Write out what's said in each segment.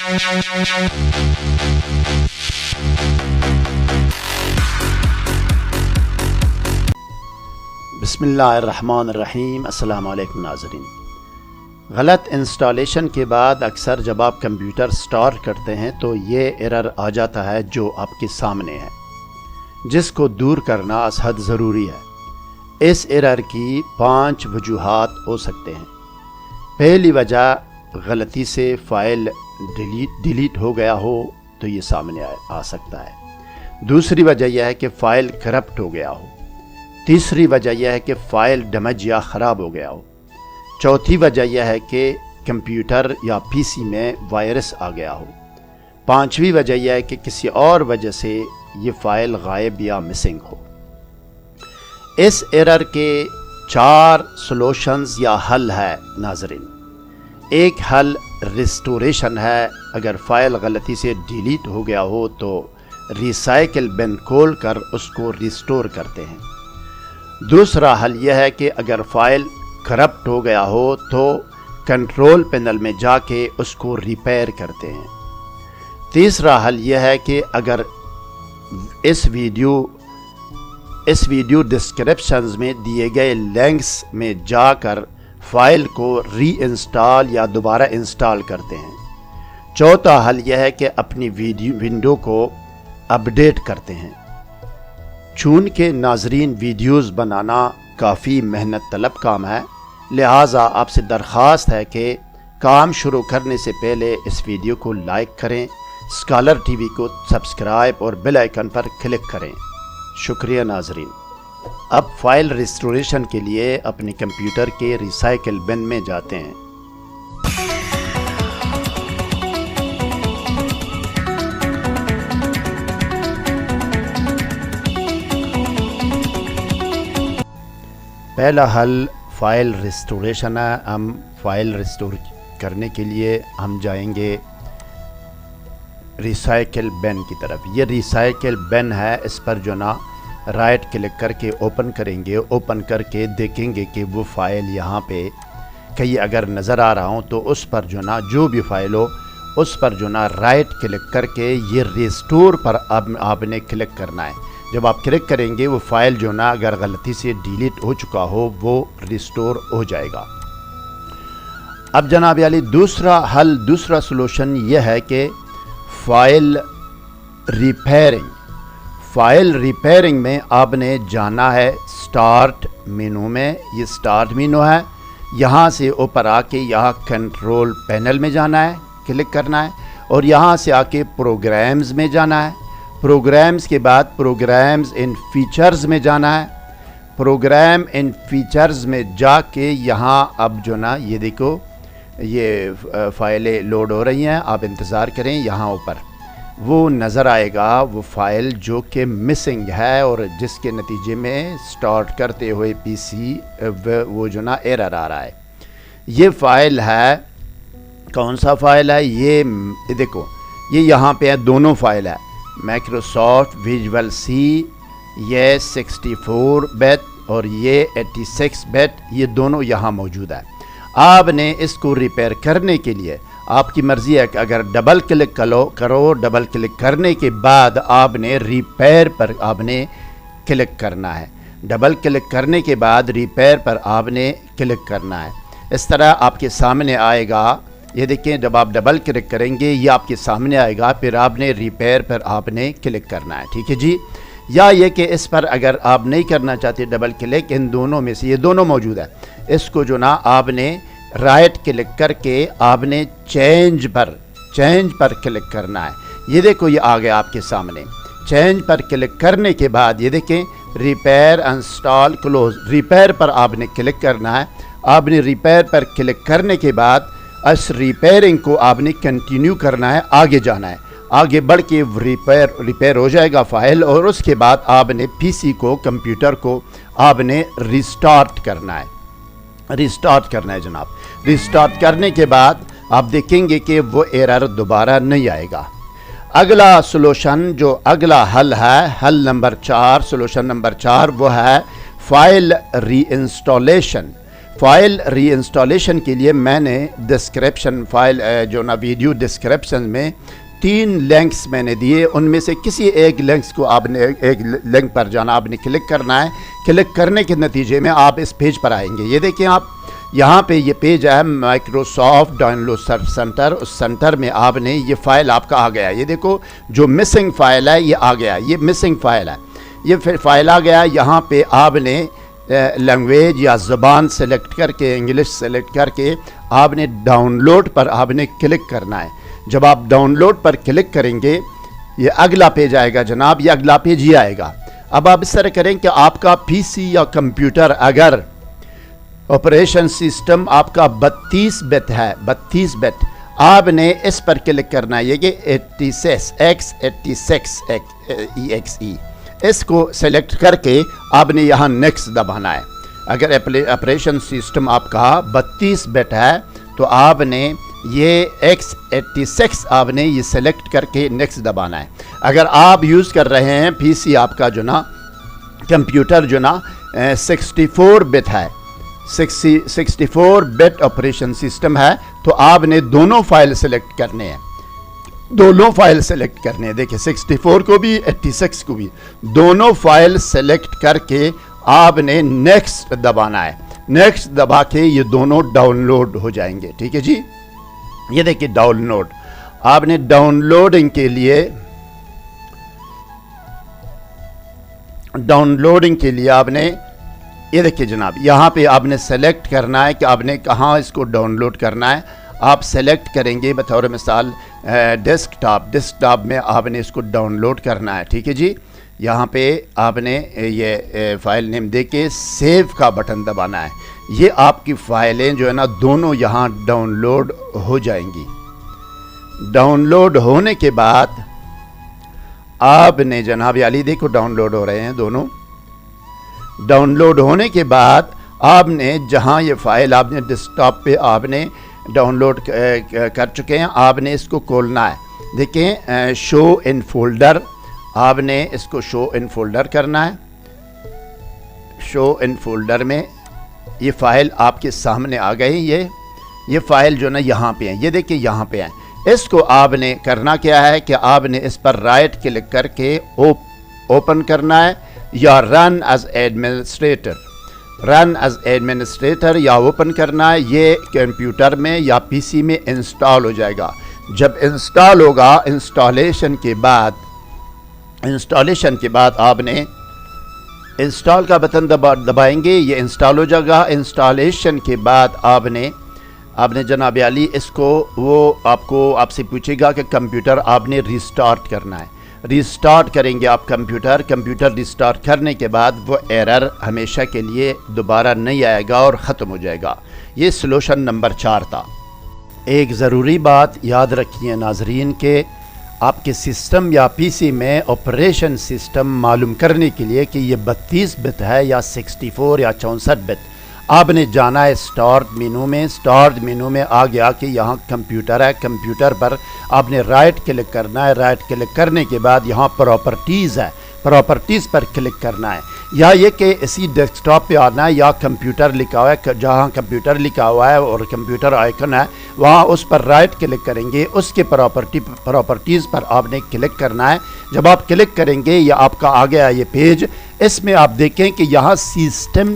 بسم اللہ الرحمن الرحیم۔ السلام علیکم ناظرین۔ غلط انسٹالیشن کے بعد اکثر جب آپ کمپیوٹر سٹارٹ کرتے ہیں تو یہ ایرر آ جاتا ہے جو آپ کے سامنے ہے، جس کو دور کرنا از حد ضروری ہے۔ اس ایرر کی 5 وجوہات ہو سکتے ہیں۔ پہلی وجہ، غلطی سے فائل ڈیلیٹ ہو گیا ہو تو یہ سامنے آ سکتا ہے۔ دوسری وجہ یہ ہے کہ فائل کرپٹ ہو گیا ہو۔ تیسری وجہ یہ ہے کہ فائل ڈیمیج یا خراب ہو گیا ہو۔ چوتھی وجہ یہ ہے کہ کمپیوٹر یا پی سی میں وائرس آ گیا ہو۔ پانچویں وجہ یہ ہے کہ کسی اور وجہ سے یہ فائل غائب یا مسنگ ہو۔ اس ایرر کے 4 سولوشنز یا حل ہے ناظرین۔ ایک حل ریسٹوریشن ہے۔ اگر فائل غلطی سے ڈیلیٹ ہو گیا ہو تو ریسائیکل بن کھول کر اس کو ریسٹور کرتے ہیں۔ دوسرا حل یہ ہے کہ اگر فائل کرپٹ ہو گیا ہو تو کنٹرول پینل میں جا کے اس کو ریپیئر کرتے ہیں۔ تیسرا حل یہ ہے کہ اگر اس ویڈیو ڈسکرپشنز میں دیے گئے لنکس میں جا کر فائل کو ری انسٹال یا دوبارہ انسٹال کرتے ہیں۔ چوتھا حل یہ ہے کہ اپنی ونڈو کو اپڈیٹ کرتے ہیں۔ چونکہ ناظرین ویڈیوز بنانا کافی محنت طلب کام ہے، لہٰذا آپ سے درخواست ہے کہ کام شروع کرنے سے پہلے اس ویڈیو کو لائک کریں، اسکالر ٹی وی کو سبسکرائب اور بیل آئیکن پر کلک کریں۔ شکریہ ناظرین۔ اب فائل ریسٹوریشن کے لیے اپنے کمپیوٹر کے ریسائیکل بن میں جاتے ہیں۔ پہلا حل فائل ریسٹوریشن ہے۔ ہم فائل ریسٹور کرنے کے لیے ہم جائیں گے ریسائیکل بن کی طرف۔ یہ ریسائیکل بن ہے، اس پر جو نا رائٹ کلک کر کے اوپن کریں گے۔ اوپن کر کے دیکھیں گے کہ وہ فائل یہاں پہ کہیں اگر نظر آ رہا ہوں تو اس پر جو نا جو بھی فائل ہو اس پر جو نا رائٹ کلک کر کے یہ ریسٹور پر آپ نے کلک کرنا ہے۔ جب آپ کلک کریں گے وہ فائل جو نا اگر غلطی سے ڈیلیٹ ہو چکا ہو وہ ریسٹور ہو جائے گا۔ اب جناب علی دوسرا سولوشن یہ ہے کہ فائل ریپیئرنگ میں آپ نے جانا ہے سٹارٹ مینو میں۔ یہ سٹارٹ مینو ہے، یہاں سے اوپر آ کے یہاں کنٹرول پینل میں جانا ہے، کلک کرنا ہے اور یہاں سے آ کے پروگرامز میں جانا ہے۔ پروگرامز کے بعد پروگرامز ان فیچرز میں جانا ہے۔ پروگرام ان فیچرز میں جا کے یہاں اب جو نا یہ دیکھو یہ فائلیں لوڈ ہو رہی ہیں، آپ انتظار کریں۔ یہاں اوپر وہ نظر آئے گا وہ فائل جو کہ مسنگ ہے اور جس کے نتیجے میں سٹارٹ کرتے ہوئے پی سی وہ جو نا ایرر آ رہا ہے۔ یہ فائل ہے، کون سا فائل ہے؟ یہ دیکھو یہ یہاں پہ ہے، دونوں فائل ہے مائکروسافٹ ویژول سی، یہ 64 بٹ اور یہ 86 بٹ، یہ دونوں یہاں موجود ہے۔ آپ نے اس کو ریپیئر کرنے کے لیے آپ کی مرضی ہے کہ اگر ڈبل کلک کرو، ڈبل کلک کرنے کے بعد آپ نے ریپیئر پر آپ نے کلک کرنا ہے۔ ڈبل کلک کرنے کے بعد ریپیئر پر آپ نے کلک کرنا ہے۔ اس طرح آپ کے سامنے آئے گا، یہ دیکھیں جب آپ ڈبل کلک کریں گے یہ آپ کے سامنے آئے گا، پھر آپ نے ریپیئر پر آپ نے کلک کرنا ہے، ٹھیک ہے جی۔ یا یہ کہ اس پر اگر آپ نہیں کرنا چاہتے ڈبل کلک، ان دونوں میں سے یہ دونوں موجود ہے، اس کو جو نا آپ نے رائٹ کلک کر کے آپ نے چینج پر کلک کرنا ہے۔ یہ دیکھو یہ آ گیا آپ کے سامنے۔ چینج پر کلک کرنے کے بعد یہ دیکھیں ریپیئر انسٹال کلوز، ریپیئر پر آپ نے کلک کرنا ہے۔ آپ نے ریپیئر پر کلک کرنے کے بعد اس ریپیئرنگ کو آپ نے کنٹینیو کرنا ہے، آگے جانا ہے۔ آگے بڑھ کے ریپیئر ہو جائے گا فائل اور اس کے بعد آپ نے پی سی کو، کمپیوٹر کو آپ نے ریسٹارٹ کرنا ہے جناب۔ ریسٹارٹ کرنے کے بعد آپ دیکھیں گے کہ وہ ایرر دوبارہ نہیں آئے گا۔ اگلا سولوشن جو اگلا حل ہے، حل نمبر 4، سولوشن نمبر 4 وہ ہے فائل ری انسٹالیشن۔ فائل ری انسٹالیشن کے لیے میں نے ڈسکرپشن فائل جو نا ویڈیو ڈسکرپشن میں 3 لنکس میں نے دیے، ان میں سے کسی ایک لنکس کو آپ نے ایک لنک پر جانا، آپ نے کلک کرنا ہے. کلک کرنے کے نتیجے میں آپ اس پیج پر آئیں گے. یہ دیکھیں آپ یہاں پہ یہ پیج ہے مائکروسافٹ ڈاؤن لوڈ سینٹر. اس سینٹر میں آپ نے یہ فائل آپ کا آ گیا. یہ دیکھو جو مسنگ فائل ہے یہ آ گیا، یہ مسنگ فائل ہے، یہ فائل آ گیا. یہاں پہ آپ نے لینگویج یا زبان سلیکٹ کر کے، انگلش سلیکٹ کر کے آپ نے ڈاؤن لوڈ پر آپ نے کلک کرنا ہے. جب آپ ڈاؤن لوڈ پر کلک کریں گے یہ اگلا پیج آئے گا جناب، یہ اگلا پیج یہ آئے گا. اب آپ اس طرح کریں کہ آپ کا پی سی یا کمپیوٹر اگر آپریشن سسٹم آپ کا 32 بٹ ہے، 32 بٹ، آپ نے اس پر کلک کرنا ہے. یہ کہ 86 EXE اس کو سلیکٹ کر کے آپ نے یہاں نیکسٹ دبانا ہے. اگر آپریشن سسٹم آپ کا 32 بٹ ہے تو آپ نے یہ x86 آپ نے یہ سلیکٹ کر کے نیکسٹ دبانا ہے. اگر آپ یوز کر رہے ہیں پی سی آپ کا جو نا کمپیوٹر جو نا 64 بٹ ہے، 64 بٹ آپریشن سسٹم ہے، تو آپ نے دونوں فائل سلیکٹ کرنے ہیں، دونوں فائل سلیکٹ کرنے ہیں. دیکھیں 64 کو بھی 86 کو بھی دونوں فائل سلیکٹ کر کے آپ نے نیکسٹ دبانا ہے. نیکسٹ دبا کے یہ دونوں ڈاؤن لوڈ ہو جائیں گے. ٹھیک ہے جی. یہ دیکھیں ڈاؤن لوڈ، آپ نے ڈاؤن لوڈنگ کے لیے آپ نے یہ دیکھیں جناب یہاں پہ آپ نے سلیکٹ کرنا ہے کہ آپ نے کہاں اس کو ڈاؤن لوڈ کرنا ہے. آپ سلیکٹ کریں گے بطور مثال ڈیسک ٹاپ میں آپ نے اس کو ڈاؤن لوڈ کرنا ہے. ٹھیک ہے جی. یہاں پہ آپ نے یہ فائل نیم دے کے سیو کا بٹن دبانا ہے. یہ آپ کی فائلیں جو ہے نا دونوں یہاں ڈاؤن لوڈ ہو جائیں گی. ڈاؤن لوڈ ہونے کے بعد آپ نے جناب علی دیکھو ڈاؤن لوڈ ہو رہے ہیں دونوں. ڈاؤن لوڈ ہونے کے بعد آپ نے جہاں یہ فائل آپ نے ڈیسک ٹاپ پہ آپ نے ڈاؤن لوڈ کر چکے ہیں، آپ نے اس کو کھولنا ہے. دیکھیں شو ان فولڈر، آپ نے اس کو شو ان فولڈر کرنا ہے. شو ان فولڈر میں یہ فائل آپ کے سامنے آ گئی. یہ فائل جو نا یہاں پہ ہیں، یہ دیکھیں یہاں پہ ہیں. اس کو آپ نے کرنا کیا ہے کہ آپ نے اس پر رائٹ کلک کر کے اوپن کرنا ہے یا رن ایز ایڈمنسٹریٹر، یا اوپن کرنا ہے. یہ کمپیوٹر میں یا پی سی میں انسٹال ہو جائے گا. جب انسٹال ہوگا انسٹالیشن کے بعد آپ نے انسٹال کا بٹن دبائیں گے، یہ انسٹال ہو جائے گا. انسٹالیشن کے بعد آپ نے جناب علی اس کو آپ سے پوچھے گا کہ کمپیوٹر آپ نے ریسٹارٹ کرنا ہے. ریسٹارٹ کریں گے آپ کمپیوٹر ریسٹارٹ کرنے کے بعد وہ ایرر ہمیشہ کے لیے دوبارہ نہیں آئے گا اور ختم ہو جائے گا. یہ سلوشن نمبر 4 تھا. ایک ضروری بات یاد رکھیے ناظرین کہ آپ کے سسٹم یا پی سی میں آپریشن سسٹم معلوم کرنے کے لیے کہ یہ 32 بٹ ہے یا 64 یا 64 بٹ، آپ نے جانا ہے اسٹارٹ مینو میں آ گیا کہ یہاں کمپیوٹر ہے. کمپیوٹر پر آپ نے رائٹ کلک کرنا ہے. رائٹ کلک کرنے کے بعد یہاں پراپرٹیز ہے، پراپرٹیز پر کلک کرنا ہے. یا یہ کہ اسی ڈیسک ٹاپ پہ آنا ہے یا کمپیوٹر لکھا ہوا ہے، جہاں کمپیوٹر لکھا ہوا ہے اور کمپیوٹر آئیکن ہے وہاں اس پر رائٹ کلک کریں گے. اس کے پراپرٹیز پر آپ نے کلک کرنا ہے. جب آپ کلک کریں گے یہ آپ کا آ گیا یہ پیج. اس میں آپ دیکھیں کہ یہاں سسٹم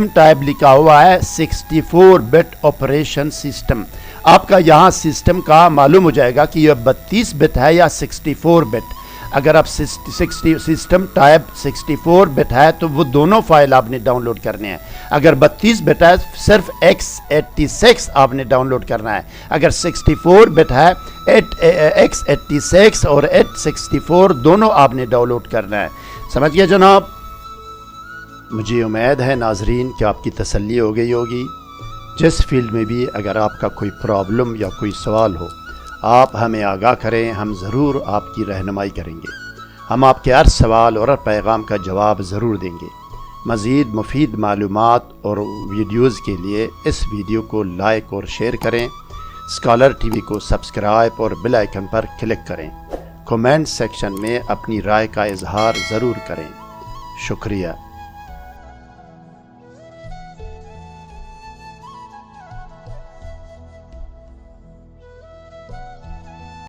ٹائپ لکھا ہوا ہے 64 بٹ آپریشن سسٹم. آپ کا یہاں سسٹم کا معلوم ہو جائے گا کہ یہ 32 بٹ ہے یا 64 بٹ. اگر آپ سسٹم ٹائپ 64 بٹ ہے تو وہ دونوں فائل آپ نے ڈاؤن لوڈ کرنے ہیں. اگر 32 بٹ ہے صرف x86 آپ نے ڈاؤن لوڈ کرنا ہے. اگر 64 بٹ ہے x86 اور 864 دونوں آپ نے ڈاؤن لوڈ کرنا ہے. سمجھ گیا جناب؟ مجھے امید ہے ناظرین کہ آپ کی تسلی ہو گئی ہوگی. جس فیلڈ میں بھی اگر آپ کا کوئی پرابلم یا کوئی سوال ہو آپ ہمیں آگاہ کریں، ہم ضرور آپ کی رہنمائی کریں گے. ہم آپ کے ہر سوال اور ہر پیغام کا جواب ضرور دیں گے. مزید مفید معلومات اور ویڈیوز کے لیے اس ویڈیو کو لائک اور شیئر کریں. اسکالر ٹی وی کو سبسکرائب اور بیل آئیکن پر کلک کریں. کمنٹ سیکشن میں اپنی رائے کا اظہار ضرور کریں. شکریہ.